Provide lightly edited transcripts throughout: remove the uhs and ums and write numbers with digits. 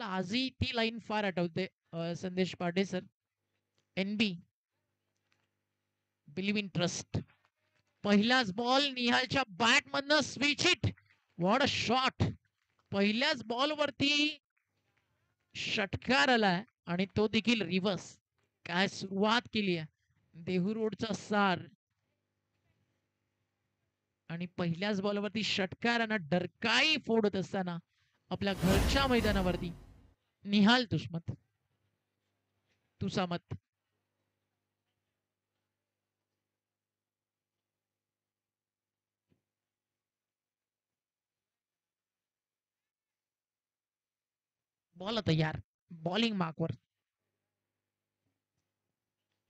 मला आजही ती लाईन फार आठवते. Sandesh Pande sir, NB believe in trust. पहिलाच बॉल निहालच्या बॅट मधनं switch hit. What a shot. पहिल्याच बॉल वरती षटकार आलाय आणि तो देखील रिव्हर्स. काय सुरुवात केली आहे देहू सार. आणि पहिल्याच बॉलवरती षटकार आणि डरकाई फोडत असताना आपल्या घरच्या मैदानावरती निहाल तुसामत. बॉल तयार. बॉलिंग मार्कवर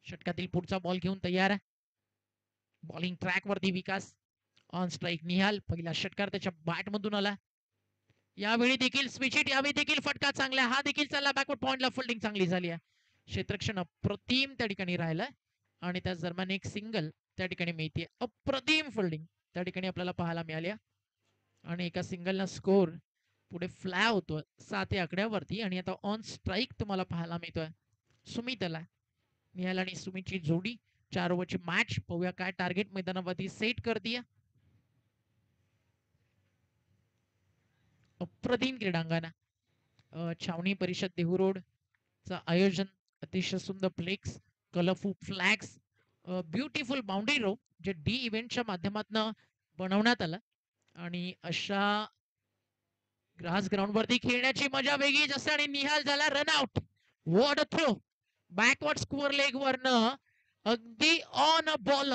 षटकातील पुढचा बॉल घेऊन तयार आहे. बॉलिंग ट्रॅक वरती विकास. On strike Nihal. पहिला षटकार त्याच्या बॅट मधून आला. यावेळी देखील स्विच हिट. यावेळी देखील फटका चांगला. हा देखील चालला बॅकवर्ड पॉइंटला. फिल्डिंग चांगली झाली आहे. क्षेत्ररक्षण अप्रतिम त्या ठिकाणी राहिलंय आणि त्याच दरम्यान एक सिंगल त्या ठिकाणी मिळते. अप्रतिम फिल्डिंग त्या ठिकाणी आपल्याला पाहायला मिळाली. आणि एका सिंगलला स्कोर पुढे फ्लाय होतोय 7 या आकड्यावरती. आणि आता ऑन स्ट्राईक तुम्हाला पाहायला मिळतोय सुमित आला. निहाल आणि सुमितची जोडी 4 ओव्हरची मॅच. पाहूया काय टार्गेट मैदानावरती सेट करते. अप्रतिम क्रीडांगण. छावणी परिषद देहू रोड चं आयोजन. अतिशय सुंदर flex, colourful flags, beautiful boundary rope J D इव्हेंटच्या माध्यमातून बनवण्यात आलं. आणि अशा ग्रास ग्राउंड वरती खेळण्याची मजा वेगळीच असते. आणि निहाल झाला run out. What a throw. Backward square leg वरनं अगदी ऑन अ बॉल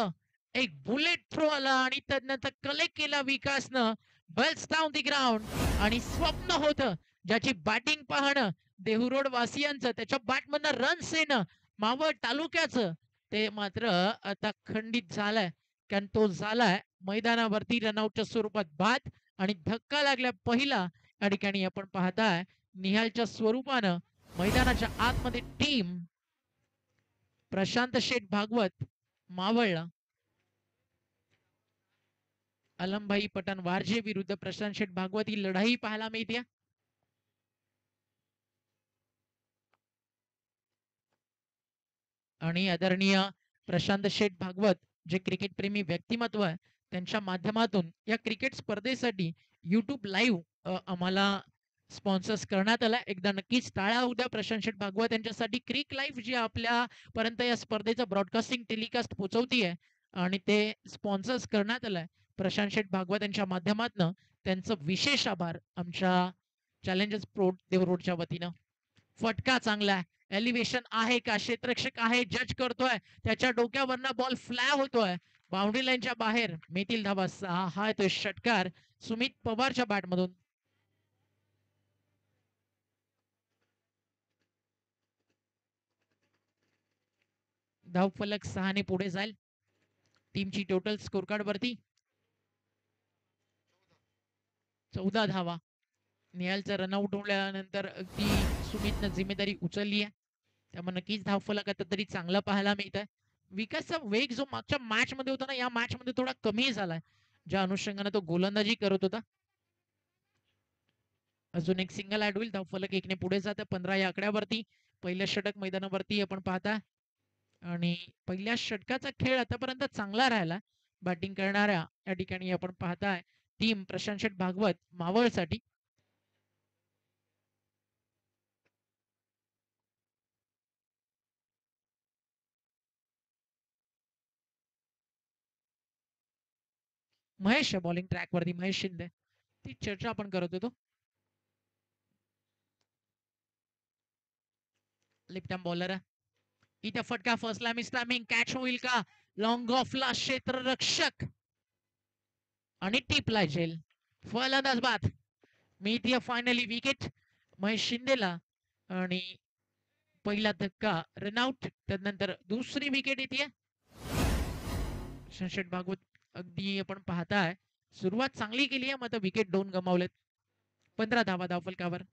एक बुलेट थ्रो आला आणि त्यानंतर कलेक्ट केला विकासनं. Bails down the ground. आणि स्वप्न होतं ज्याची बॅटिंग पाहणं देहू रोड वासियांचं, त्याच्या बॅटमधनं रन्स येणं मावळ तालुक्याचं, ते मात्र आता खंडित झालंय. कारण तो झालाय मैदानावरती रनआउटच्या स्वरूपात बाद. आणि धक्का लागला पहिला या ठिकाणी आपण पाहताय निहालच्या स्वरूपानं मैदानाच्या आतमध्ये टीम प्रशांत शेठ भागवत मावळला. अलमभाई पठाण वारजे विरुद्ध प्रशांत शेठ भागवत ही लढाई पाहायला मिळते. आणि आदरणीय प्रशांत शेठ भागवत जे क्रिकेट प्रेमी व्यक्तिमत्व आहे, त्यांच्या माध्यमातून या क्रिकेट स्पर्धेसाठी युट्यूब लाईव्ह आम्हाला स्पॉन्सर्स करण्यात आला. एकदा नक्कीच टाळा उद्या प्रशांत शेठ भागवत यांच्यासाठी. क्रिक लाईव्ह जी आपल्यापर्यंत या स्पर्धेचं ब्रॉडकास्टिंग टेलिकास्ट पोहोचवतीये आणि ते स्पॉन्सर्स करण्यात आलंय प्रशांत शेठ भागवत यांच्या माध्यमातून. त्यांचं विशेष आभार आमच्या चॅलेंजर्स प्रो देव रोडच्या वतीनं. फटका चांगला. एलिव्हेशन आहे का, क्षेत्ररक्षक आहे जज करतोय, त्याच्या डोक्यावरनं बॉल फ्लाय होतोय बाउंड्री लाईनच्या बाहेर. मिळतील धावा 6. हा तो षटकार सुमित पवारच्या बॅटमधून. धावफलक 6 ने पुढे जाईल. टीमची टोटल स्कोर कार्ड वरती 14 धावा. निहालचा रनआउट होण्यानंतर अगदी सुमितनं जिम्मेदारी उचलली आहे. त्यामुळे नक्कीच धावफलक आता तरी चांगला पाहायला मिळत आहे. विकासचा वेग जो मागच्या मॅच मध्ये होता ना, या मॅच मध्ये थोडा कमी झालाय, ज्या अनुषंगाने तो गोलंदाजी करत होता. अजून एक सिंगल ऍड होईल. धावफलक 1 ने पुढे जात 15 या आकड्यावरती. पहिलं षटक मैदानावरती आपण पाहता. आणि पहिल्या षटकाचा खेळ आतापर्यंत चांगला राहिला बॅटिंग करणाऱ्या या ठिकाणी आपण पाहताय टीम प्रशांत शेठ भागवत मावळसाठी. महेश बॉलिंग ट्रॅक वरती महेश शिंदे. ती चर्चा आपण करत होतो. लिफ्टम बॉलर. इथे फटका फसला. Miss timing. कॅच होईल का. लॉंग ऑफला क्षेत्ररक्षक आणि टिपला झेल. फलंदाज बाद. मिळतीये फायनली विकेट महेश शिंदेला. आणि पहिला धक्का रनआउट. त्यानंतर दुसरी विकेट येते. शेठ भागवत अगदी आपण पाहताय सुरुवात चांगली केली आहे, मात्र विकेट 2 गमावलेत. 15 धावा धावफलकावर.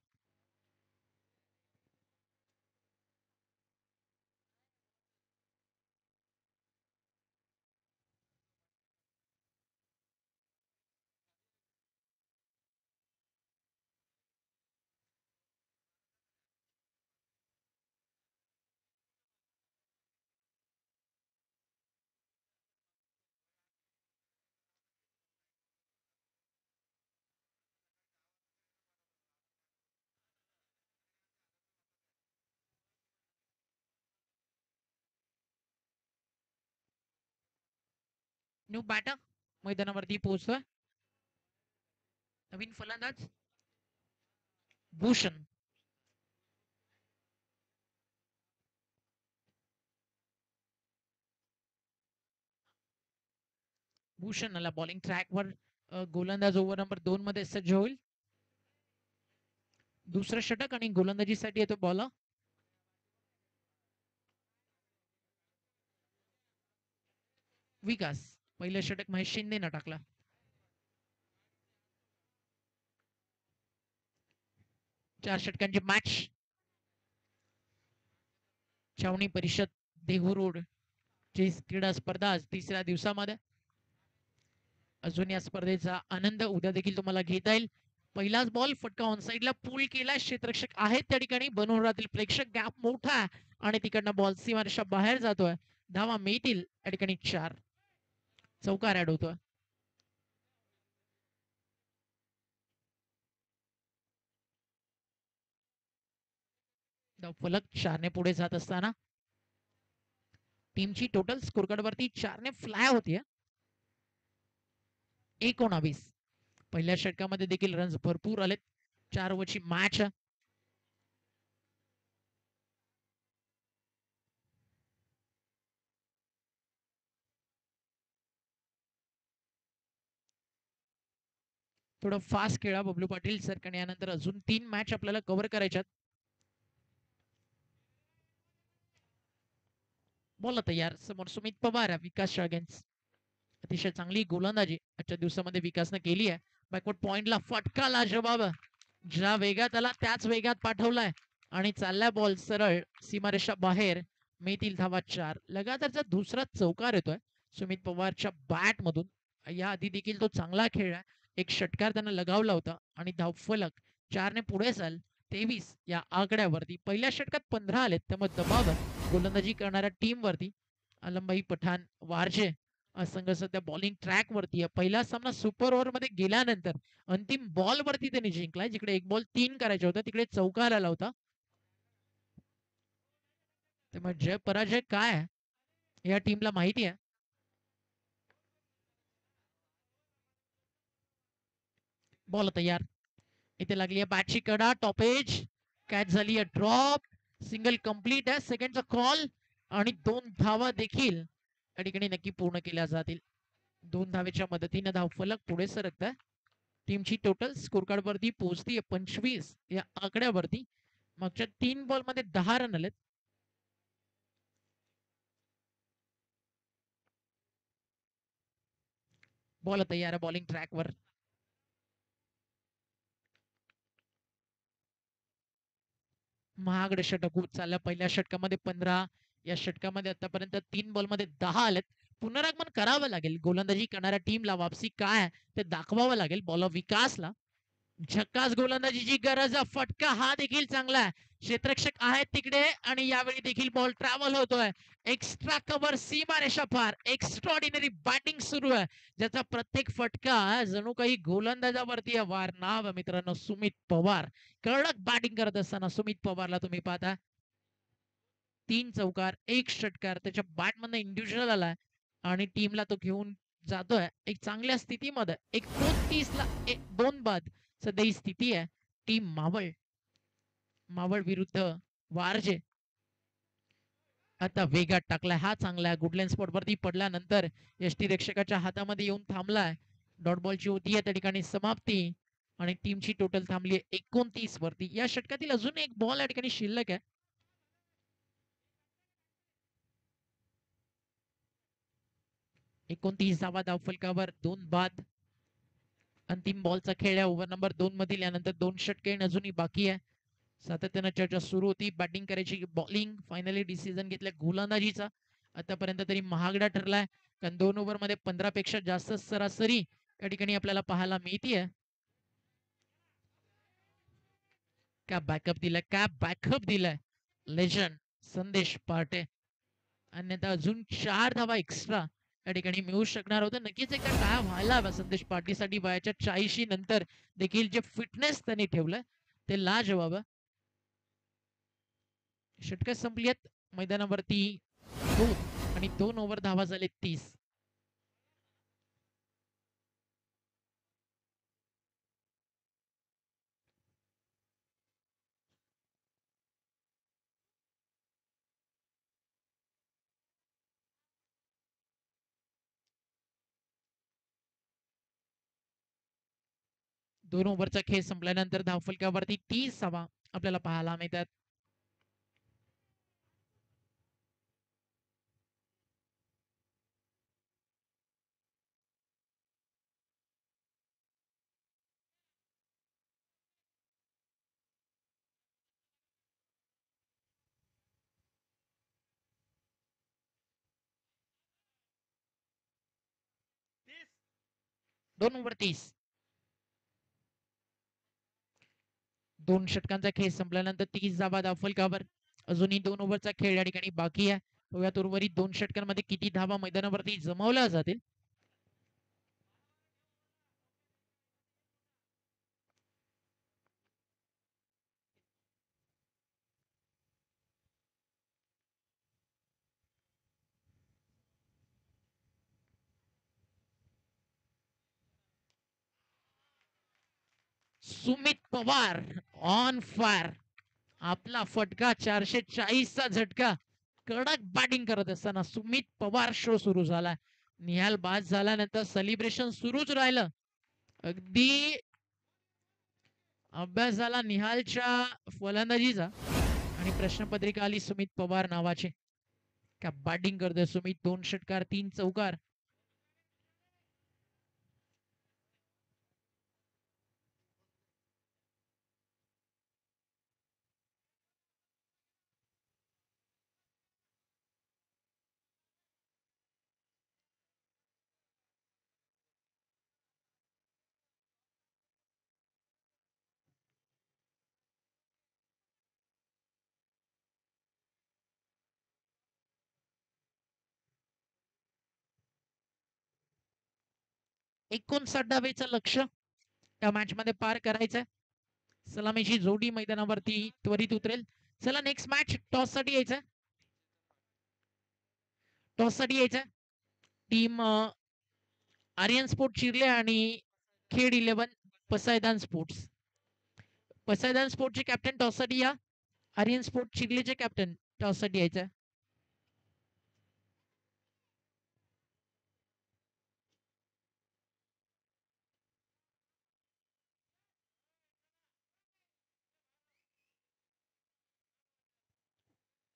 न्यू बॅटर मैदानावरती पोहोचतोय. नवीन फलंदाज भूषण. भूषणाला बॉलिंग ट्रॅकवर गोलंदाज ओव्हर नंबर 2 मध्ये सज्ज होईल. दुसरं षटक आणि गोलंदाजीसाठी येतो बॉल. विकास. पहिलं षटक महेश शिंदेनं टाकला. चार षटकांची मॅच. छावणी परिषद देहू ची क्रीडा स्पर्धा आज तिसऱ्या दिवसामध्ये. अजून या स्पर्धेचा आनंद उद्या देखील तुम्हाला घेता येईल. पहिलाच बॉल फटका ऑन साईडला पूल केला. क्षेत्ररक्षक आहेत त्या ठिकाणी. बनवरातील प्रेक्षक गॅप मोठा आहे आणि तिकडनं बॉल सीमारेषा बाहेर जातोय. धावा मिळतील त्या ठिकाणी 4. चौकार ऍड होतोय. फलक 4 ने पुढे जात असताना टीमची टोटल स्कोरकार्ड वरती 4 ने फ्लाय होतीये. 19. पहिल्या षटकामध्ये देखील रन्स भरपूर आलेत. 4 ओव्हरची मॅच. थोडं फास्ट खेळा बबलू पाटील सर, कारण यानंतर अजून 3 मॅच आपल्याला कव्हर करायच्यात. बोला तयार. समोर सुमित पवार, विकास शागेन्स. अतिशय चांगली गोलंदाजी आजच्या दिवसामध्ये विकासनं केली आहे. बॅकवर्ड पॉइंटला फटका लाजवाब. ज्या वेगात आला त्याच वेगात पाठवलाय आणि चाललाय बॉल सरळ सीमारेषा बाहेर. मिळतील धावा 4. लगातारचा दुसरा चौकार येतोय सुमित पवारच्या बॅट मधून. या आधी देखील तो चांगला खेळला. एक षटकार त्यानं लगावला होता आणि धावफलक 4 ने पुढे जाल 23 या आकड्यावरती. पहिल्या षटकात 15 आलेत, त्यामुळे दबाव गोलंदाजी करणाऱ्या टीम वरती. आलमबाई पठाण वारजे संघ सध्या बॉलिंग ट्रॅक वरती आहे. पहिला सामना सुपर ओव्हर मध्ये गेल्यानंतर अंतिम बॉल वरती त्यांनी जिंकलाय. जिकडे 1 बॉल 3 करायचा होता तिकडे चौकार आला होता. त्यामुळे जय पराजय काय या टीमला माहिती आहे. बॉल तयार. इथे लागली आहे बॅटची कडा. टॉपेज कॅच झाली आहे. ड्रॉप. सिंगल कंप्लीट आहे. सेकंडचा कॉल आणि 2 धावा देखील या ठिकाणी नक्की पूर्ण केल्या जातील. 2 धावेच्या मदतीने धावफलक पुढे सरकत आहे. टीमची टोटल स्कोरकार्ड वरती पोहोचती 25 या आकड्यावरती. मागच्या 3 बॉल मध्ये 10 रन आलेत. बॉल तयार आहे बॉलिंग ट्रॅकवर. महागडे षटक होत चाललं. पहिल्या षटकामध्ये 15. या षटकामध्ये आतापर्यंत 3 बॉल मध्ये 10 आलेत. पुनरागमन करावं लागेल. गोलंदाजी करणाऱ्या टीमला वापसी काय ते दाखवावं लागेल. बॉल विकासला. झक्कास गोलंदाजीची गरज. फटका हा देखील चांगला आहे. क्षेत्ररक्षक आहेत तिकडे आणि यावेळी देखील बॉल ट्रॅव्हल होतोय. एक्स्ट्रा कव्हर सीमारेषा पार. एक्स्ट्रॉर्डिनरी बॅटिंग सुरू आहे. ज्याचा प्रत्येक फटका जणू काही गोलंदाजावरती वार. नाव मित्रांनो सुमित पवार. कडक बॅटिंग करत असताना सुमित पवारला तुम्ही पाहता. 3 चौकार 1 षटकार त्याच्या बॅटमधनं इंडिव्हिज्युअल आलाय आणि टीमला तो घेऊन जातोय एक चांगल्या स्थितीमध्ये. 29 ला 2 बाद सध्या ही स्थिती आहे. टीम मावळ विरुद्ध वारजे. आता वेगात टाकलाय हा चांगला. गुडलँड स्पॉट वरती पडल्यानंतर यष्टीरक्षकाच्या हातामध्ये येऊन थांबलाय. डॉट बॉलची होती त्या ठिकाणी समाप्ती आणि टीमची टोटल थांबली 29 वरती. या षटकातील अजून एक बॉल या ठिकाणी शिल्लक आहे. 29 धावा धावफलकावर 2 बाद. अंतिम बॉलचा खेळ आहे ओव्हर नंबर 2 मधील. यानंतर 2 षटके अजूनही बाकी आहे. सातत्यानं चर्चा सुरू होती बॅटिंग करायची बॉलिंग. फायनली डिसिजन घेतलाय गोलंदाजीचा. आतापर्यंत तरी महागडा ठरलाय कारण 2 ओव्हर मध्ये 15 पेक्षा जास्त सरासरी या ठिकाणी आपल्याला पाहायला मिळतीये. क्या बॅकअप दिलाय लेजंड संदेश पार्टे. अन्यथा अजून 4 धावा एक्स्ट्रा या ठिकाणी मिळू शकणार होतं. नक्कीच एकदा काय व्हायला हवा संदेश पार्टीसाठी. वयाच्या 40 नंतर देखील जे फिटनेस त्यांनी ठेवलंय ते लाजवाब. षटकं संपली आहेत मैदानावरती 2 आणि 2 ओव्हर धावा झाले 30. 2 ओव्हरचा खेळ संपल्यानंतर धावफलकावरती 30 धावा आपल्याला पाहायला मिळतात. दोन ओव्हर 30. 2 षटकांचा खेळ संपल्यानंतर 30 धावा धावफलकावर. अजूनही 2 ओव्हरचा खेळ या ठिकाणी बाकी आहे. बघूयात उर्वरित 2 षटकांमध्ये किती धावा मैदानावरती जमवल्या जातील. Sumit Pawar on fire. आपला फटका 440 चा झटका. कडक बॅटिंग करत असताना सुमित पवार शो सुरू झाला. निहाल बाद झाल्यानंतर सेलिब्रेशन सुरूच राहिलं. अगदी अभ्यास झाला निहालच्या फलंदाजीचा आणि प्रश्नपत्रिका आली सुमित पवार नावाचे. का बॅटिंग करतोय सुमित. 2 षटकार 3 चौकार. एकोणसाठ धावेचं लक्ष या मॅच मध्ये पार करायचंय. सलामीची जोडी मैदानावरती त्वरित उतरेल. चला नेक्स्ट मॅच टॉस साठी यायचं. टॉस साठी यायचं. टीम आर्यन स्पोर्ट चिरले आणि खेड 11 पसायदान स्पोर्ट्स. पसायदान स्पोर्टचे कॅप्टन टॉस साठी या. आर्यन स्पोर्ट चिरलेचे कॅप्टन टॉस साठी यायचं.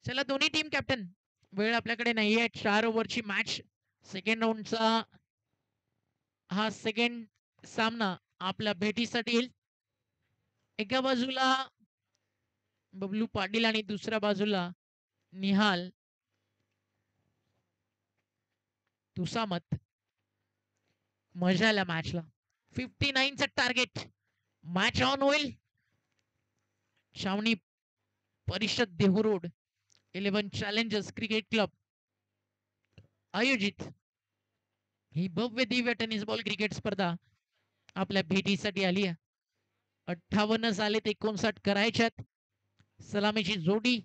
चला दोन्ही टीम कॅप्टन. वेळ आपल्याकडे नाहीये. 4 ओव्हरची मॅच. सेकंड राऊंडचा हा सेकंड सामना आपल्या भेटीसाठी येईल. एका बाजूला बबलू पाटील आणि दुसऱ्या बाजूला निहाल तुसामत. मजा आल्या मॅचला. 59 चं टार्गेट. मॅच ऑन होईल. छावणी परिषद देहू 11 चॅलेंजर्स क्रिकेट क्लब आयोजित ही भव्य दिव्य टेनिस बॉल क्रिकेट स्पर्धा आपल्या भेटीसाठी आली आहे. 58 झाले 59 करायच्यात. सलामीची जोडी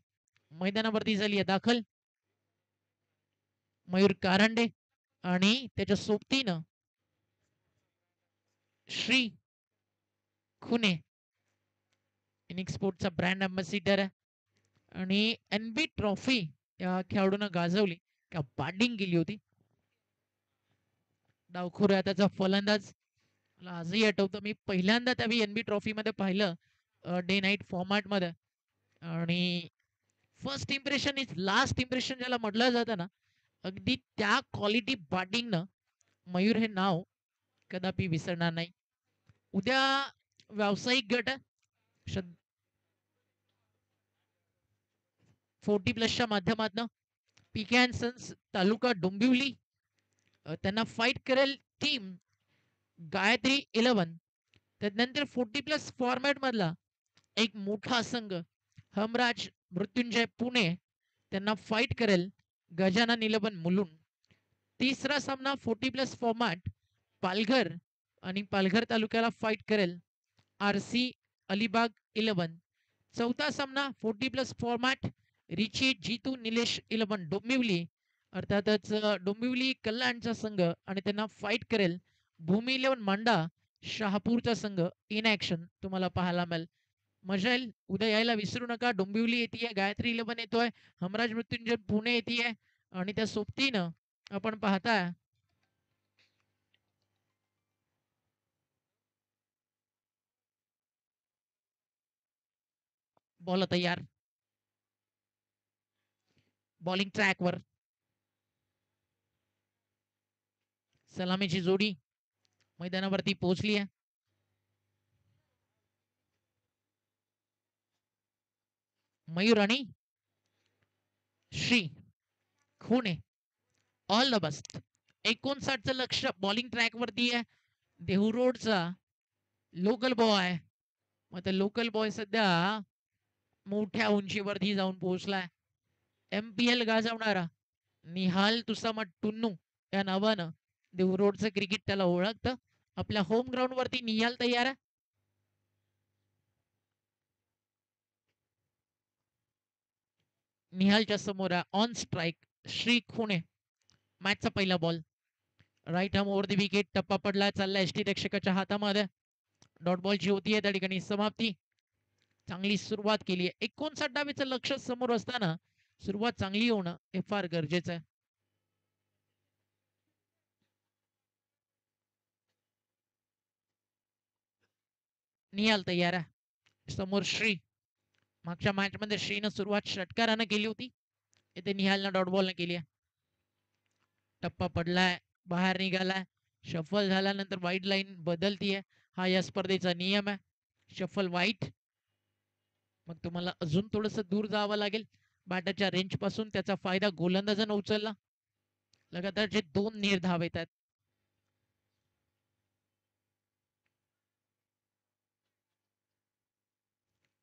मैदानावरती झाली आहे दाखल. मयूर कारंडे आणि त्याच्या सोबतीनं श्री खुने. इनिक्स स्पोर्टचा ब्रँड अँबॅसिडर आहे आणि एनबी ट्रॉफी या खेळाडूनं गाजवली. का बॅटिंग केली होती. डावखोर आहे त्याचा फलंदाज. मला आजही आठवतं मी पहिल्यांदा त्यावेळी एनबी ट्रॉफी मध्ये पाहिलं डे नाईट फॉर्मॅट मध्ये. आणि first impression is last impression ज्याला म्हटलं जातं ना, अगदी त्या क्वालिटी बॅटिंगनं मयूर हे नाव कदापि विसरणार नाही. उद्या व्यावसायिक गट 40 प्लसच्या माध्यमातून पीके अँड सन्स तालुका डोंबिवली त्यांना फाईट करेल टीम गायत्री 11. त्यानंतर 40 प्लस फॉर्मॅट मधला एक मोठा संघ हमराज मृत्युंजय पुणे त्यांना फाईट करेल गजानन 11 मुलुंड. तिसरा सामना 40 प्लस फॉर्मॅट पालघर आणि पालघर तालुक्याला फाईट करेल आरसी अलिबाग 11. चौथा सामना 40 प्लस फॉर्मॅट रिची जीतू निलेश 11 डोंबिवली. अर्थातच डोंबिवली कल्याणचा संघ आणि त्यांना फाईट करेल भूमी 11 मांडा शहापूरचा संघ. इन ऍक्शन तुम्हाला पाहायला मिळेल. मजा येईल. उद्या यायला विसरू नका. डोंबिवली येते गायत्री 11 येतोय. हमराज मृत्युंजय पुणे येते आणि त्या सोबतीनं आपण पाहताय बॉल तयार. बॉलिंग ट्रॅकवर. सलामीची जोडी मैदानावरती पोहोचली आहे. मयूर आणि Shri Khune. All the best. 59चं लक्ष बॉलिंग ट्रॅक वरती आहे. देहुरोडचा लोकल बॉय. मग ते लोकल बॉय सध्या मोठ्या उंचीवरती जाऊन पोहोचलाय. MPL गाजवणारा निहाल तुसामट टुन्नू या नावानं देहुरोडचं क्रिकेट त्याला ओळखतं. आपल्या होम ग्राउंड वरती निहाल तयार आहे. निहालच्या समोर ऑन स्ट्राईक श्री खुणे. मॅचचा पहिला ball. Right arm over the wicket. टप्पा पडला. चालला एसटी रक्षकाच्या हातामध्ये. डॉट बॉलची होती त्या ठिकाणी समाप्ती. चांगली सुरुवात केली आहे. 59 डावीचं लक्ष समोर असताना सुरुवात चांगली होणं हे फार गरजेचं आहे. निहाल तयार आहे. समोर श्री. मागच्या मॅच मध्ये श्रीनं सुरुवात षटकारानं केली होती. इथे निहालनं डॉट बॉलनं केली आहे. टप्पा पडलाय. बाहेर निघालाय. शफल झाल्यानंतर वाईट लाईन बदलतीये. हा या स्पर्धेचा नियम आहे. शफल वाईट. मग तुम्हाला अजून थोडस दूर जावं लागेल बॅटाच्या रेंज पासून. त्याचा फायदा गोलंदाजानं उचलला. लगातार जे 2 निर्धाव येतात.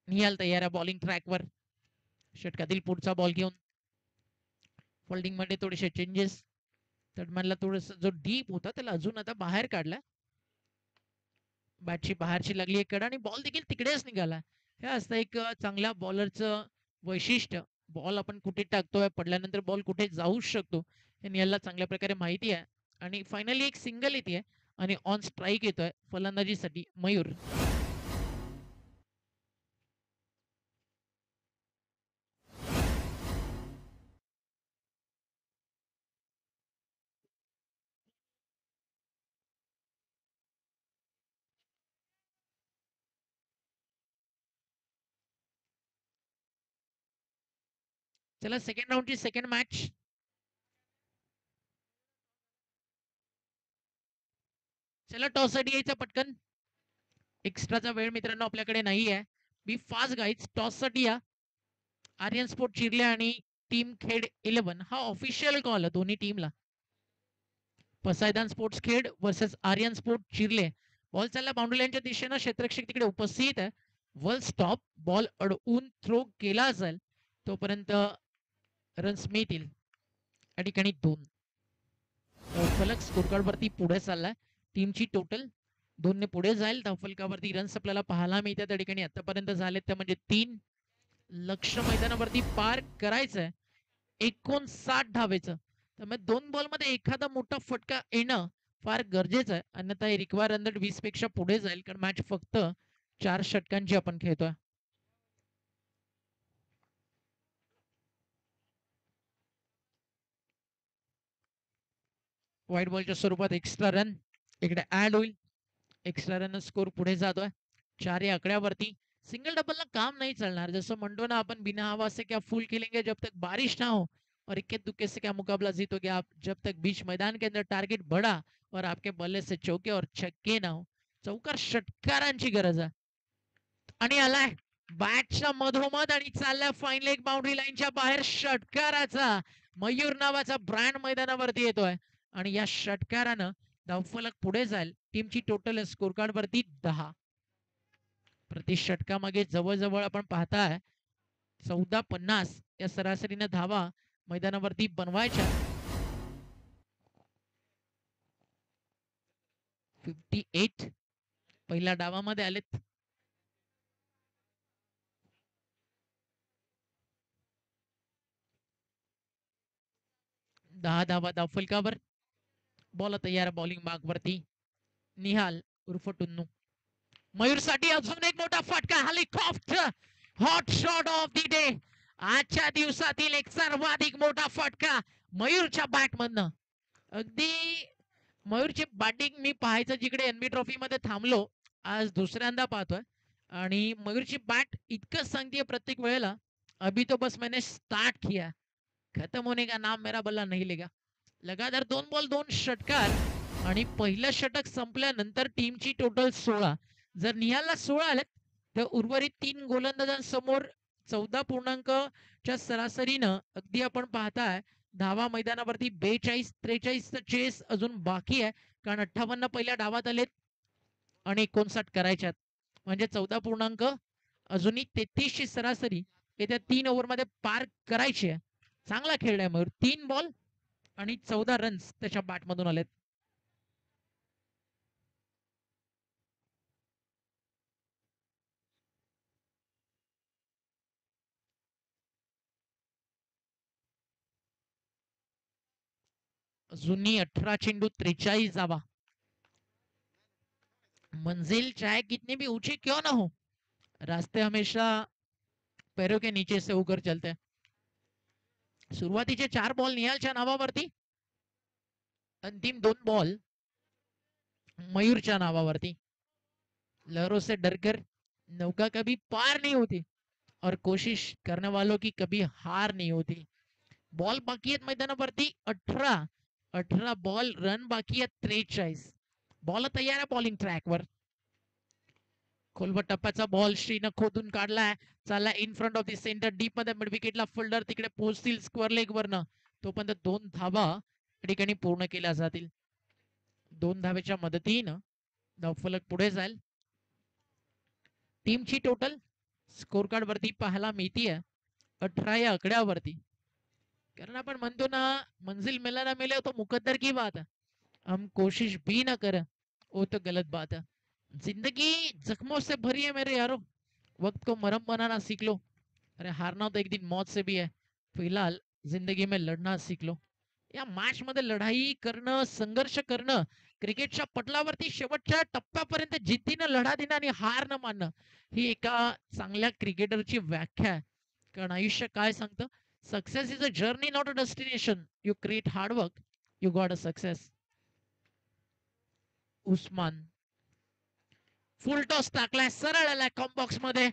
निहाल तयार आहे बॉलिंग ट्रॅकवर. षटकातील पुढचा बॉल घेऊन. फोल्डिंग मध्ये थोडेसे चेंजेस. तडमॅनला थोडस जो डीप होता त्याला अजून आता बाहेर काढला. बॅटची बाहेरची लागली एक कडा आणि बॉल देखील तिकडेच निघाला. हे असतं एक चांगल्या बॉलरचं वैशिष्ट्य. बॉल आपण कुठे टाकतोय, पडल्यानंतर बॉल कुठे जाऊ शकतो हे निहालला चांगल्या प्रकारे माहिती आहे. आणि फायनली एक सिंगल येते आणि ऑन स्ट्राईक येतोय फलंदाजीसाठी मयूर. चला सेकंड राऊंडची सेकंड मॅच. चला टॉस साठी यायचं पटकन. एक्स्ट्राचा वेळ मित्रांनो आपल्याकडे नाही आहे. बी फास्ट गाईज. टॉस साठी या. आर्यन स्पोर्ट चिरले आणि टीम खेड 11 हा ऑफिशियल कॉल आहे दोन्ही टीमला. Pasaydan sports Khed versus Aryan sport Chirle. Ball चालला बाउंड्री लाईनच्या दिशेनं. क्षेत्ररक्षक तिकडे उपस्थित आहे. World stop. बॉल अडवून थ्रो केला जाईल तोपर्यंत रन्स मिळतील. या ठिकाणी 2. फलक स्कोरकार्ड वरती पुढे चाललाय. टीमची टोटल 2 ने पुढे जाईल. धावफलकावरती रन्स आपल्याला पाहायला मिळतात. त्या ठिकाणी आतापर्यंत झालेत त्या म्हणजे 3. लक्ष मैदानावरती पार करायचंय 59 धावेचं. त्यामुळे 2 बॉल मध्ये एखादा मोठा फटका येणं फार गरजेचं आहे. अन्यथा रिक्वायर रन 20 पेक्षा पुढे जाईल. कारण मॅच फक्त 4 षटकांची आपण खेळतोय. व्हाईट बॉलच्या स्वरूपात एक्स्ट्रा रन इकडे ऍड होईल. एक्स्ट्रा रन स्कोर पुढे जातोय 4 या आकड्यावरती. सिंगल डबल काम नहीं चलणार. जसं म्हणतो ना अपन बिना हवा से क्या फूल खिलेंगे जब तक बारिश ना हो और इक्के दुक्के से क्या मुकाबला जीतोगे आप जब तक बीच मैदान के अंदर टारगेट बड़ा और आपके बल्ले से चौके और छक्के ना हो. चौकार षटकारांची गरज आहे. आणि आलाय बॅटच्या मधोमध आणि चाललाय फाईन लेग बाउंड्री लाईनच्या बाहेर. षटकाराचा मयूर नावाचा ब्रँड मैदानावरती येतोय आणि या षटकारानं धावफलक पुढे जाईल. टीमची टोटल स्कोर कार्ड वरती 10. प्रति षटकामागे जवळजवळ आपण पाहताय 14-50 या सरासरीने धावा मैदानावरती बनवायच्या. 58 पहिल्या डावामध्ये आलेत. 10 धावा धावफलकावर. बॉल तयार बॉलिंग मार्क वरती. निहाल उर्फ टुन्नू. मयूर साठी अजून एक मोठा फटका. Helicopter hot shot of the day. आजच्या दिवसातील एक सर्वाधिक मोठा फटका मयूरच्या बॅट मधनं. अगदी मयूरची बॅटिंग मी पाहायचं जिकडे एनबी ट्रॉफी मध्ये थांबलो आज दुसऱ्यांदा पाहतोय आणि मयूरची बॅट इतकंच सांगते प्रत्येक वेळेला, अभी तो बस मैंने स्टार्ट किया, खत्म होने का नाम मेरा बल्ला नहीं लेगा. लगातार 2 बॉल 2 षटकार आणि पहिलं षटक संपल्यानंतर टीमची टोटल 16. जर निहालला 16 आलेत, तर उर्वरित 3 गोलंदाजांसमोर 14 सरासरीनं अगदी आपण पाहताय धावा मैदानावरती 42-43 चेस अजून बाकी आहे. कारण 58 पहिल्या डावात आलेत आणि 59 करायच्यात. म्हणजे 14 अजूनही 33 ची सरासरी येत्या 3 ओव्हरमध्ये पार करायची आहे. चांगला खेळलाय मयूर. 3 बॉल आणि 14 रन्स त्याच्या बॅटमधून आलेत. अजूनही 18 चेंडू 43 धावा. मंजिल चाहे कितनी भी ऊंची क्यों ना हो, रास्ते हमेशा पैरों के नीचे से होकर चलते हैं. सुरुवातीचे 4 बॉल निहालच्या नावावरती, अंतिम 2 बॉल मयूरच्या नावावरती. लहरों से डरकर नौका कभी पार नहीं होती और कोशिश करने वालों की कभी हार नहीं होती. बॉल बाकी आहेत मैदानावरती 18 बॉल, रन बाकी आहेत 43. बॉल तयार आहे बॉलिंग ट्रॅकवर. खोलवर टप्प्याचा बॉल श्रीनं खोदून काढलाय, चालला in front of the centre deep मध्ये मिड विकेटला फिल्डर तिकडे पोहोचतील स्क्वेअर लेग वरनं. तोपर्यंत 2 धावा ठिकाणी पूर्ण केल्या जातील. 2 धावेच्या मदतीनं धावफलक पुढे जाईल. टीमची टोटल स्कोर कार्ड वरती पाहायला मिळतीये 18 या आकड्यावरती. कारण आपण म्हणतो ना, मंजिल मिला ना मिले तो मुकद्दर की बात है, हम कोशिश भी ना करें वो तो गलत बात है. जिंदगी जख्मों से भरी है मेरे यारो, वक्त को मरहम बनाना सीख लो. अरे हारना तो एक दिन मौत से भी है, फिलहाल जिंदगी में लढणं सीख लो. या मॅच मध्ये लढाई करणं, संघर्ष करणं, क्रिकेटच्या पटलावरती शेवटच्या टप्प्यापर्यंत जिद्दीनं लढा देणं आणि हार न मानणं, ही एका चांगल्या क्रिकेटरची व्याख्या आहे. कारण आयुष्य काय सांगतं, success is a journey not a destination. You create hard work, you got a success. Usman full toss टाकलाय, सरळ आलाय कॉम्बॉक्स मध्ये.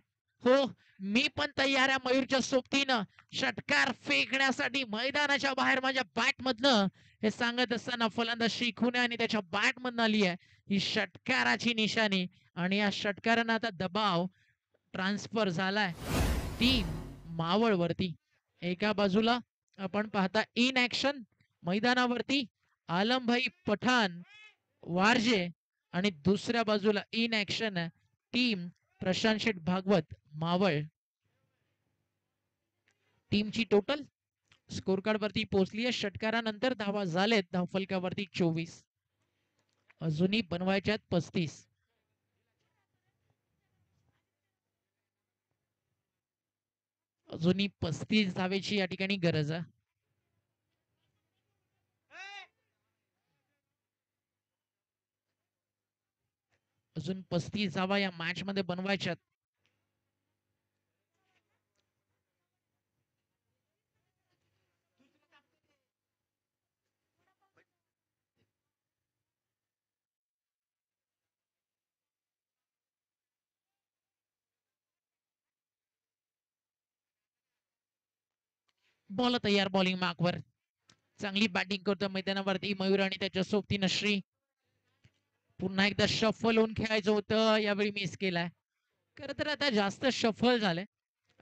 हो, मी पण तयार आहे मयूरच्या सोबतीनं षटकार फेकण्यासाठी मैदानाच्या बाहेर माझ्या बॅट मधनं. हे सांगत असताना फलंदाज शिकून आणि त्याच्या बॅट मधनं आली आहे ही षटकाराची निशाणी. आणि या षटकारानं आता दबाव ट्रान्सफर झालाय टीम मावळवरती. एका बाजूला आपण पाहता इन ऍक्शन मैदानावरती आलमभाई पठाण वारजे, आणि दुसऱ्या बाजूला इन ऍक्शन आहे टीम प्रशांत शेठ भागवत मावळ. टीमची टोटल स्कोर कार्ड वरती पोहोचली आहे. षटकारानंतर धावा झालेत धावफलकावरती 24. अजूनही बनवायच्यात 35. अजूनही 35 धावेची या ठिकाणी गरज आहे. अजून 35 धावा या मॅच मध्ये बनवायच्यात. बॉल तयार बॉलिंग मार्कवर. चांगली बॅटिंग करतो मैदानावरती मयूर आणि त्याच्या सोबतीनं श्री. पुन्हा एकदा शफल होऊन खेळायचं होतं, यावेळी मिस केलाय. खरं तर आता जास्त शफल झालंय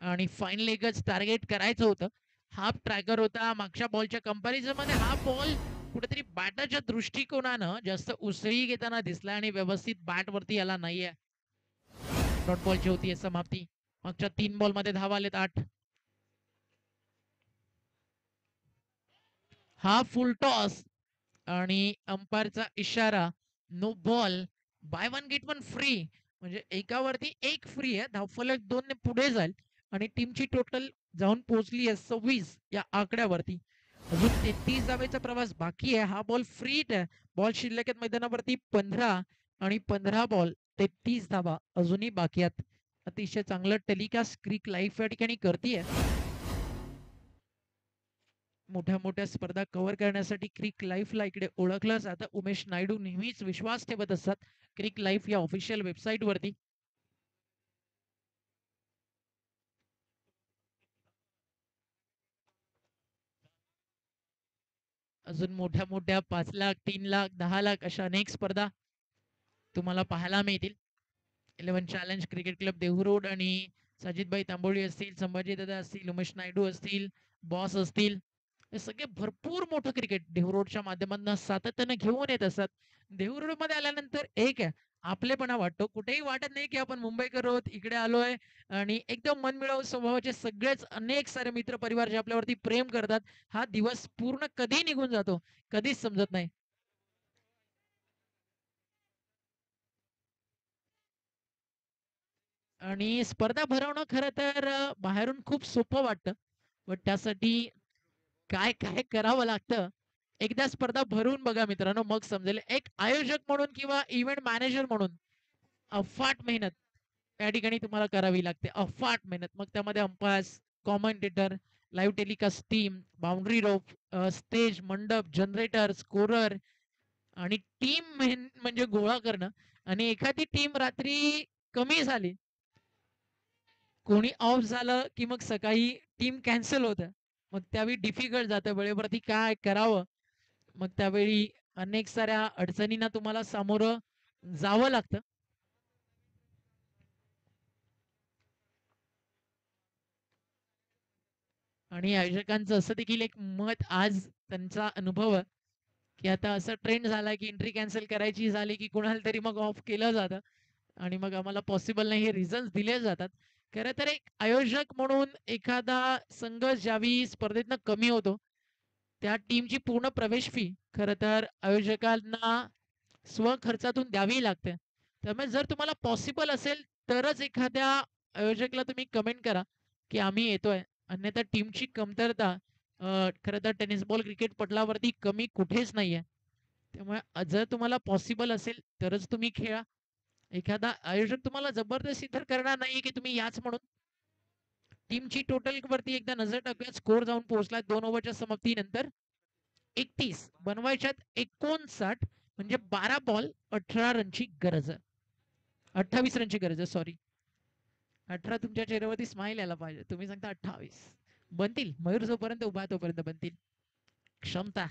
आणि फाईन लेगच टार्गेट करायचं होतं. हाफ ट्रॅकर होता मागच्या बॉलच्या कंपॅरिझन मध्ये. हा बॉल कुठेतरी बॅटाच्या दृष्टिकोनानं जास्त उसळी घेताना दिसला आणि व्यवस्थित बॅट वरती आला नाहीये. डॉट बॉलची होती समाप्ती. मागच्या 3 बॉल मध्ये धावा आलेत 8. हा फुल टॉस आणि अंपायरचा इशारा, no ball, buy one get one free. म्हणजे एकावरती एक फ्री आहे. धावफलक 2 ने पुढे जाईल आणि टीमची टोटल जाऊन पोहोचली आहे 26 या आकड्यावरती. अजून 33 धावेचा प्रवास बाकी आहे. हा बॉल फ्रीट आहे. बॉल शिल्लक आहेत मैदानावरती 15 आणि 15 बॉल 33 धावा अजूनही बाकी आहेत. अतिशय चांगलं टेलिकास्ट क्रिक लाईफ या ठिकाणी करतीये. मोठ्या मोठ्या स्पर्धा कव्हर करण्यासाठी क्रिक लाईफला इकडे ओळखलं जातं. उमेश नायडू नेहमीच विश्वास ठेवत असतात क्रिक लाईफ या ऑफिशियल वेबसाईट वरती. अजून मोठ्या मोठ्या 5 लाख, 3 लाख, 10 लाख अशा अनेक स्पर्धा तुम्हाला पाहायला मिळतील. 11 चॅलेंज क्रिकेट क्लब देहू आणि साजिदभाई तांबोळी असतील, संभाजी दादा असतील, उमेश नायडू असतील, बॉस असतील, हे सगळे भरपूर मोठं क्रिकेट देहू माध्यमातून सातत्याने घेऊन येत असतात. देहू मध्ये आल्यानंतर एक आहे आपलेपणा वाटतो. कुठेही वाटत नाही की आपण मुंबईकर आहोत, इकडे आलोय आणि एकदम मनमिळावू स्वभावाचे सगळेच अनेक सारे मित्र परिवार जे आपल्यावरती प्रेम करतात. हा दिवस पूर्ण कधी निघून जातो कधीच समजत नाही. आणि स्पर्धा भरवणं खरं तर बाहेरून खूप सोपं वाटतं. पण त्यासाठी काय काय करावं लागतं एकदा स्पर्धा भरून बघा मित्रांनो, मग समजेल. एक आयोजक म्हणून किंवा इव्हेंट मॅनेजर म्हणून अफाट मेहनत त्या ठिकाणी तुम्हाला करावी लागते. अफाट मेहनत. मग त्यामध्ये umpires, commentator, live telecast team, boundary rope, stage, मंडप, जनरेटर, स्कोरर आणि टीम म्हणजे गोळा करणं. आणि एखादी टीम रात्री कमी झाली, कोणी ऑफ झालं की मग सकाळी टीम कॅन्सल होतं. मग त्यावेळी डिफिकल्ट जातं. वेळेवरती काय करावं? मग त्यावेळी अनेक साऱ्या अडचणींना तुम्हाला सामोरं जावं लागतं. आणि आयोजकांचं असं देखील एक मत आज त्यांचा अनुभव आहे, की आता असं ट्रेंड झालाय की एंट्री कॅन्सल करायची झाली की कोणाला तरी मग ऑफ केलं जातं आणि मग आम्हाला पॉसिबल नाही हे रिझल्ट दिले जातात. खरं तर एक आयोजक म्हणून एखादा संघ ज्यावेळी स्पर्धेतनं कमी होतो, त्या टीमची पूर्ण प्रवेश फी खरं तर आयोजकांना स्वखर्चातून द्यावी लागते. त्यामुळे जर तुम्हाला पॉसिबल असेल तरच एखाद्या आयोजकला तुम्ही कमेंट करा, की आम्ही येतोय. अन्यथा टीमची कमतरता खरं तर टेनिस बॉल क्रिकेट पटलावरती कमी कुठेच नाहीये. त्यामुळे जर तुम्हाला पॉसिबल असेल तरच तुम्ही खेळा. एखादा आयोजक तुम्हाला जबरदस्ती तर करणार नाही की तुम्ही याच म्हणून. टीमची टोटल वरती एकदा नजर टाकूया. स्कोर जाऊन पोहोचला 2 ओव्हरच्या समाप्तीनंतर 31 बनवायच्यात 59 म्हणजे 12 बॉल 18 रनची गरज आहे. 28 रनची गरज आहे सॉरी. 18 तुमच्या चेहऱ्यावरती स्माइल यायला पाहिजे. तुम्ही सांगता 28 बनतील. मयूर जोपर्यंत उभा आहे तोपर्यंत बनतील. क्षमता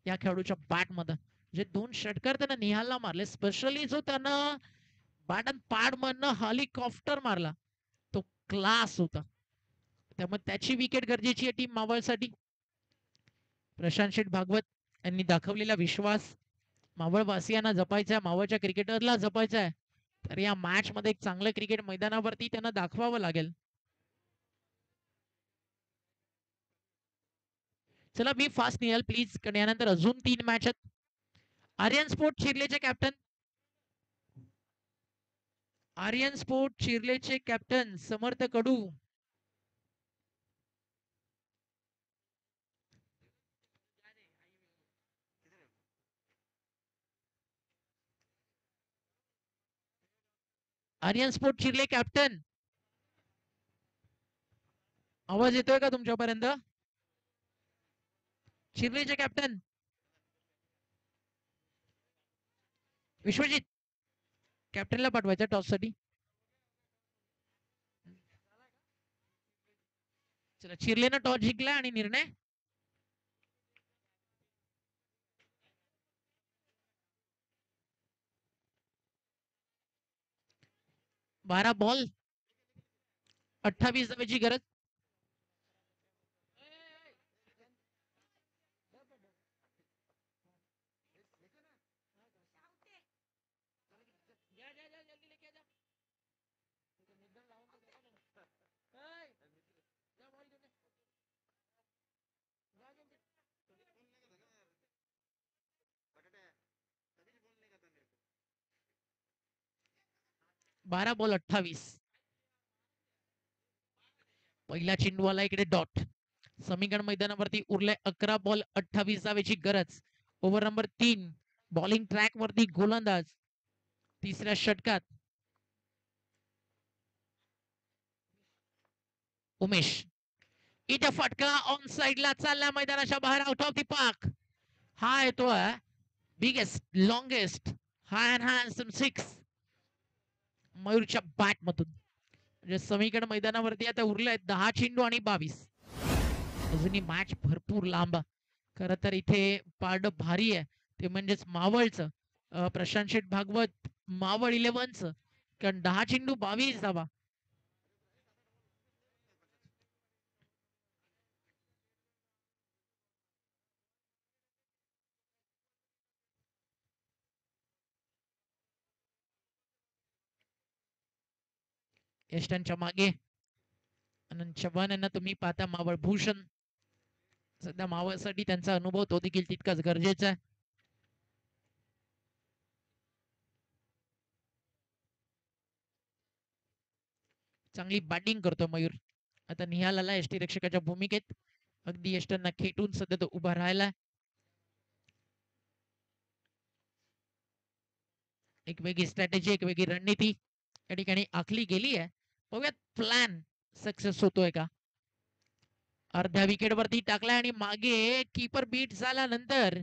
या खेळाडूच्या बॅटमध्ये जे 2 षटकार त्यानं निहालला मारले. स्पेशली जो त्यानं बॅट आणि पाड मधनं हेलिकॉप्टर मारला तो क्लास होता. त्यामुळे त्याची विकेट गरजेची आहे टीम मावळसाठी. प्रशांत शेठ भागवत यांनी दाखवलेला विश्वास मावळवासियांना जपायचा आहे, मावळच्या क्रिकेटरला जपायचा आहे. तर या मॅच मध्ये एक चांगलं क्रिकेट मैदानावरती त्यांना दाखवावं लागेल. चला मी फास्ट निघाल प्लीज, कारण यानंतर अजून 3 मॅच आहेत. आर्यन स्पोर्ट चिर्लेचे कॅप्टन आर्यन स्पोर्ट चिर्लेचे captain Samarth Kadu. Aryan sport Chirle captain, आवाज येतोय का तुमच्यापर्यंत? चिर्लेचे कॅप्टन विश्वजित कॅप्टनला पाठवायचा टॉस साठी. चला चिर्लेनं टॉस जिंकला आणि निर्णय 12 बॉल 28 धावेची गरज. बारा बॉल 28. पहिला चेंडूवाला इकडे डॉट. समीकरण मैदानावरती उरले 11 बॉल 28 धावेची गरज. Over number 3. बॉलिंग ट्रॅक वरती गोलंदाज तिसऱ्या षटकात उमेश. इथे फटका ऑन साइडला चालला मैदानाच्या बाहेर आउट ऑफ द पार्क. हा येतोय biggest longest high and handsome 6 मयूरच्या बॅट मधून. म्हणजे समीकरण मैदानावरती आता उरले 10 चेंडू आणि 22. अजूनही मॅच भरपूर लांब. खरं तर इथे पारड भारी आहे ते म्हणजेच मावळचं. प्रशांत शेठ भागवत मावळ 11चं, कारण 10 चेंडू 22 धावा. यष्टांच्या मागे आनंद चव्हाण यांना तुम्ही पाहता मावळ भूषण. सध्या मावळसाठी त्यांचा अनुभव तो देखील तितकाच गरजेचा आहे. चांगली बॅटिंग करतो मयूर. आता निहाल आला यष्टी रक्षकाच्या भूमिकेत. अगदी यष्टांना खेटून सध्या तो उभा राहिला. एक वेगळी स्ट्रॅटेजी, एक वेगळी रणनीती या ठिकाणी आखली गेली आहे. बघूयात प्लॅन सक्सेस होतोय का. अर्ध्या विकेटवरती टाकलाय आणि मागे कीपर बीट झाल्यानंतर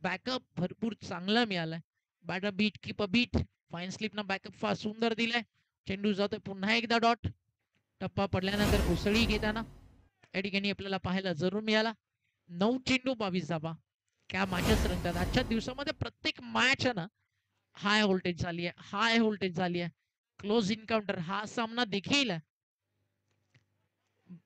बॅकअप भरपूर चांगला मिळालाय. Batter beat keeper beat fine slip न बॅकअप फार सुंदर दिलाय. चेंडू जातोय पुन्हा एकदा डॉट. टप्पा पडल्यानंतर उसळी घेताना या ठिकाणी आपल्याला पाहायला जरूर मिळाला. 9 चेंडू 22 धावा. क्या मॅचेस रंगतात आजच्या दिवसामध्ये. प्रत्येक मॅच ना हाय व्होल्टेज झाली आहे, हाय व्होल्टेज झाली आहे. क्लोज इन्काउंटर हा सामना देखील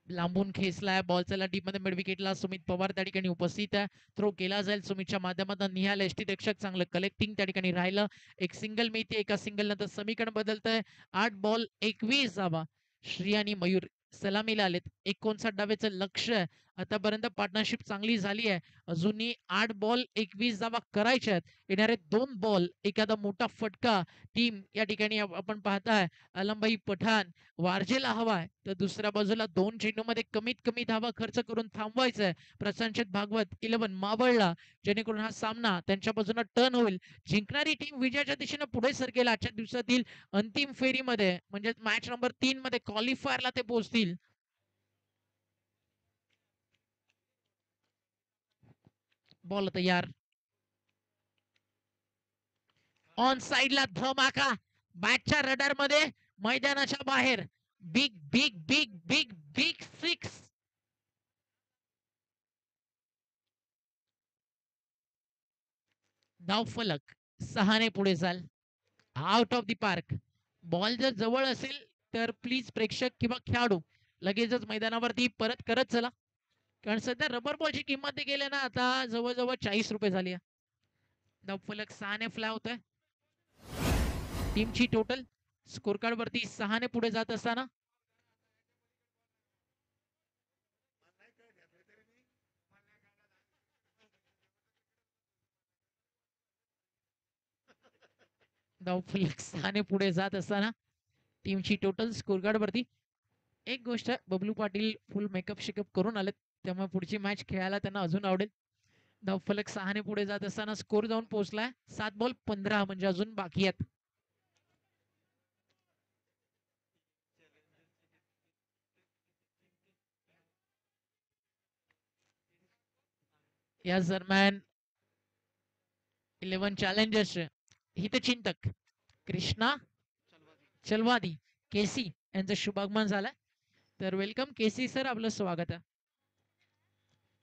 लांबून खेचलाय बॉलच्या टीममध्ये मिड विकेटला सुमित पवार त्या ठिकाणी उपस्थित आहे. थ्रो केला जाईल सुमितच्या माध्यमातून. निहाल एसटी रक्षक चांगलं कलेक्टिंग त्या ठिकाणी राहिलं. एक सिंगल मिळते, एका सिंगल नंतर समीकरण बदलतंय. 8 बॉल 21 धावा. श्री आणि मयूर सलामीला आलेत. 59 डावेचं लक्ष आहे. आतापर्यंत पार्टनरशिप चांगली झाली आहे. अजूनही 8 बॉल 21 धावा करायच्या आहेत. येणारे 2 बॉल एखादा मोठा फटका टीम या ठिकाणी आपण पाहताय अलमभाई पठाण वारजेला हवाय, तर दुसऱ्या बाजूला 2 चेंडूमध्ये कमीत कमी धावा खर्च करून थांबवायचं आहे प्रशांत भागवत 11 मावळला, जेणेकरून हा सामना त्यांच्या बाजूने टर्न होईल. जिंकणारी टीम विजयाच्या दिशेने पुढे सरकेल. आजच्या दिवसातील अंतिम फेरीमध्ये म्हणजे मॅच नंबर 3 मध्ये क्वालिफायरला ते पोहोचतील. बॉल तयार. ऑन साइडला धमाका. बॅटच्या रडार मध्ये मैदानाच्या बाहेर. Big big big big big six. धाव फलक 6 पुढे जाल. Out of the park. Ball जर जवळ असेल तर प्लीज प्रेक्षक किंवा खेळाडू लगेचच मैदानावरती परत करत चला, कारण सध्या रबर बॉलची किंमत गेल्या ना आता जवळजवळ 40 रुपये झाली आहे. धाव फलक 6 फ्लाय होत आहे. टीमची टोटल स्कोर कार्ड वरती 6 पुढे जात असताना धाव फलक 6 पुढे जात असताना टीमची टोटल स्कोर कार्ड वरती. एक गोष्ट बबलू पाटील फुल मेकअप शेकअप करून आलेत, त्यामुळे पुढची मॅच खेळायला त्यांना अजून आवडेल. धावफलक 6 पुढे जात असताना स्कोर जाऊन पोहोचलाय 7 बॉल 15 म्हणजे अजून बाकी आहेत. या दरम्यान 11 चॅलेंजर्स हितचिंतक कृष्णा चलवादी केसी यांचं शुभागमन झालंय. तर वेलकम केसी सर, आपलं स्वागत आहे.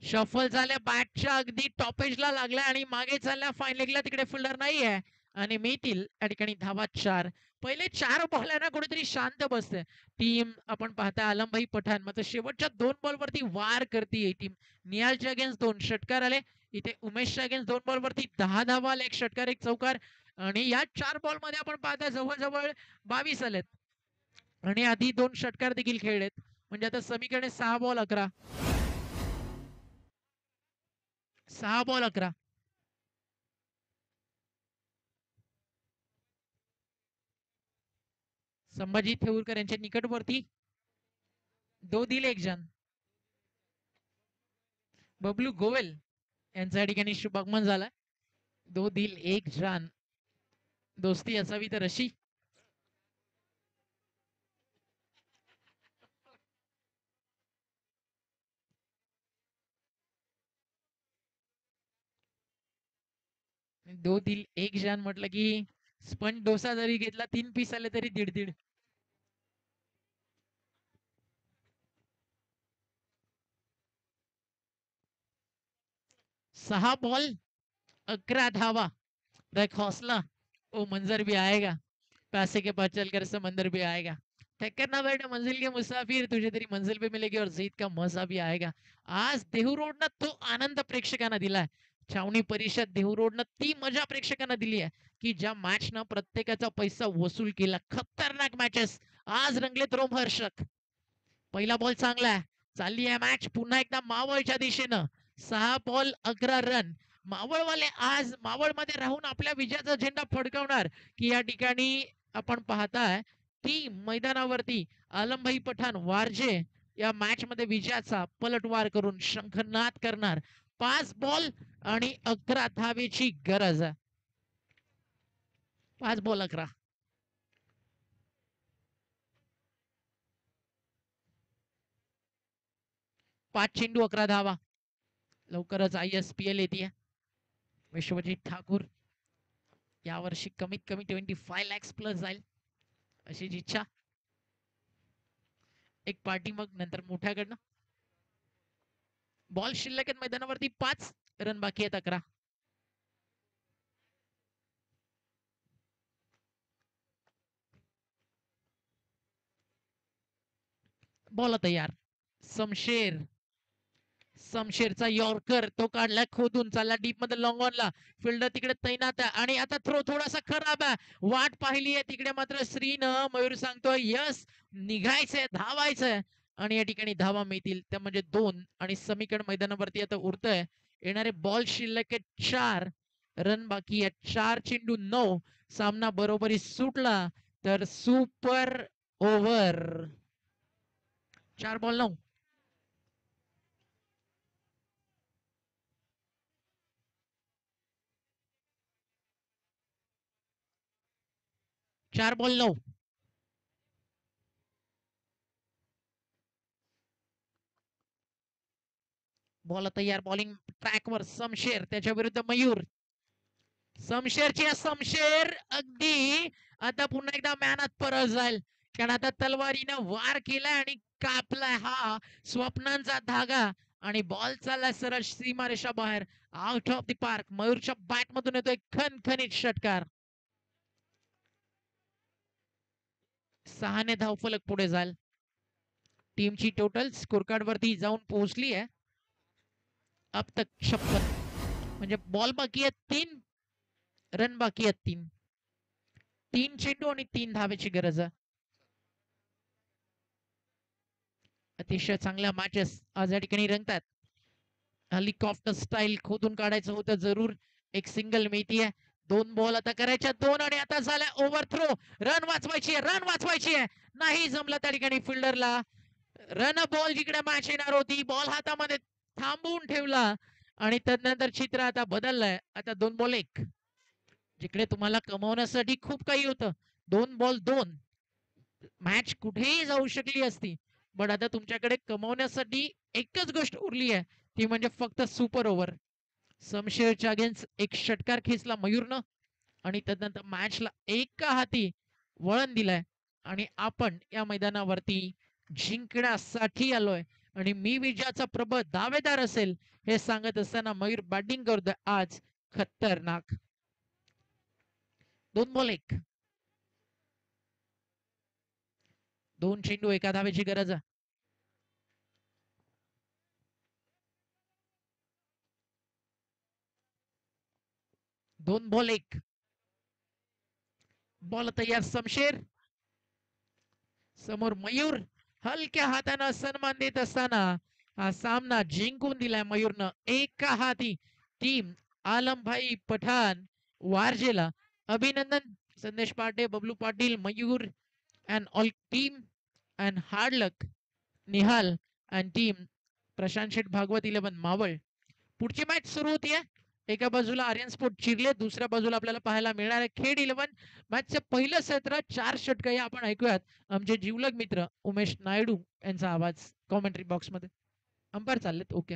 शफल झाल्या बॅटच्या अगदी टॉपेजला लागल्या आणि मागे चालल्या फाईन लेगला. तिकडे फिल्डर नाही आहे आणि मिळतील या ठिकाणी धावा 4. पहिले 4 बॉल आहे ना कुठेतरी शांत बसते टीम. आपण पाहता आलमभाई पठाण मात्र शेवटच्या 2 बॉल वरती वार करते टीम. निहालच्या अगेन्स्ट 2 षटकार आले. इथे उमेशच्या अगेन्स्ट 2 बॉल वरती 10 धावा आले, एक षटकार एक चौकार. आणि या 4 बॉल मध्ये आपण पाहता जवळजवळ 22 आलेत आणि आधी 2 षटकार देखील खेळलेत. म्हणजे आता समीकरणे 6 बॉल 11. 6 बॉल 11. संभाजी थेऊरकर यांच्या निकटवर्ती दो दिल एक जन बबलू गोवेल यांच्या ठिकाणी शुभागमन झाला. दो दिल एक जान, दोस्ती असावी तर अशी. दो दिल एक जान म्हटलं की स्पंज डोसा जरी घेतला 3 पीस आले तरी दीड दीड. 6 बॉल 11 धावा, एक हौसला, वो मंजर भी आएगा, पैसे के पास चलकर समंदर भी आएगा, ठहर करना बेटा मंजिल के मुसाफिर, तुझे तेरी मंजिल पे मिलेगी और जीत का मजा भी आएगा. आज देहू रोडनं तो आनंद प्रेक्षकांना दिलाय. छावणी परिषद देहू रोडनं ती मजा प्रेक्षकांना दिली आहे की ज्या मॅचनं प्रत्येकाचा पैसा वसूल केला. खतरनाक मॅचेस आज रंगलेत रोमहर्षक. पहिला बॉल चांगला आहे, चालली आहे मॅच पुन्हा एकदा मावळच्या दिशेनं. 6 बॉल 11 रन. मावळवाले आज मावळमध्ये राहून आपल्या विजयाचा झेंडा फडकवणार की या ठिकाणी आपण पाहताय की मैदानावरती आलमभाई पठाण वारजे या मॅच मध्ये विजयाचा पलटवार करून शंखनाद करणार. 5 बॉल आणि 11 धावेची गरज आहे. 5 बॉल 11. 5 चेंडू 11 धावा. लवकरच ISPL येते. विश्वजित ठाकूर यावर्षी कमीत कमी 25 lakhs प्लस जाईल अशी इच्छा. एक पार्टी मग नंतर मोठ्याकडनं. बॉल शिल्लक आहेत मैदानावरती, 5 रन बाकी आहेत 11. बॉल तयार. समशेरचा यॉर्कर तो काढला खोदून, चालला डीप मध्ये लॉंग ऑनला. फिल्डर तिकडे तैनात आहे आणि आता थ्रो थोडासा खराब आहे. वाट पाहिली आहे तिकडे मात्र श्रीनं. मयूर सांगतोय यस निघायचंय, धावायचंय आणि या ठिकाणी धावा मिळतील त्या म्हणजे 2. आणि समीकरण मैदानावरती आता उरतंय. येणारे बॉल शिल्लक आहे 4 रन बाकी आहे. 4 चेंडू 9. सामना बरोबरी सुटला तर super over. 4 ball 9. 4 ball 9. Ball तयार. बॉलिंग ट्रॅकवर समशेर, त्याच्या विरुद्ध मयूर. समशेर अगदी आता पुन्हा एकदा मॅनात परत जाईल कारण आता तलवारीनं वार केलाय आणि कापलाय हा स्वप्नांचा धागा आणि बॉल चाललाय सरळ सीमारेषा बाहेर, आउट ऑफ द पार्क. मयूरच्या बॅट मधून येतोय खणखणीत षटकार. 6 ने धावफलक पुढे जाईल. टीमची टोटल स्कोर कार्ड वरती जाऊन पोहोचली आहे. अब तक 56 म्हणजे बॉल बाकी आहेत 3, रन बाकी आहेत 3. 3 चेंडू आणि 3 धावेची गरज आहे. अतिशय चांगल्या मॅचेस आज या ठिकाणी रंगतात. हेलिकॉप्टर स्टाईल खोदून काढायचं होतं जरूर. एक सिंगल मिळतीये. 2 बॉल आता करायच्या 2 आणि आता झाला ओव्हर थ्रो. रन वाचवायची आहे. नाही जमलं त्या ठिकाणी फिल्डरला. रन बॉल जिकडे मॅच येणार होती बॉल हातामध्ये थांबवून ठेवला आणि तदनंतर चित्र आता बदललंय. आता 2 बॉल 1. जिकडे तुम्हाला कमवण्यासाठी खूप काही होतं. 2 बॉल 2. मॅच कुठेही जाऊ शकली असती पण आता तुमच्याकडे कमवण्यासाठी एकच गोष्ट उरली आहे ती म्हणजे फक्त सुपर ओव्हर. समशेरच्या अगेन्स्ट एक षटकार खेचला मयूरनं आणि तदनंतर मॅचला एका हाती वळण दिलंय आणि आपण या मैदानावरती जिंकण्यासाठी आलोय आणि मी विजयाचा प्रबळ दावेदार असेल हे सांगत असताना मयूर बॅटिंग करतोय आज खतरनाक. 2 बॉल 1. 2 चेंडू 1 धावेची गरज आहे. 2 बॉल 1. बॉल तयार. समशेर समोर मयूर हलक्या हातानं सन्मान देत असताना हा सामना जिंकून दिलाय मयूरनं एका हाती. टीम आलमभाई पठाण वारजेला अभिनंदन. संदेश पाटे, Bablu Patil, Mayur and all team and hard luck Nihal and team Prashant शेठ भागवत 11 मावळ. पुढची मॅच सुरू होतीये. एका बाजूला आर्यन स्पोर्ट चिरले, दुसऱ्या बाजूला आपल्याला पाहायला मिळणार आहे खेड 11. मॅचचं पहिलं सत्र 4 षटक आपण ऐकूयात आमचे जीवलग मित्र उमेश नायडू यांचा आवाज कॉमेंट्री बॉक्स मध्ये. अंपायर चाललेत. ओके.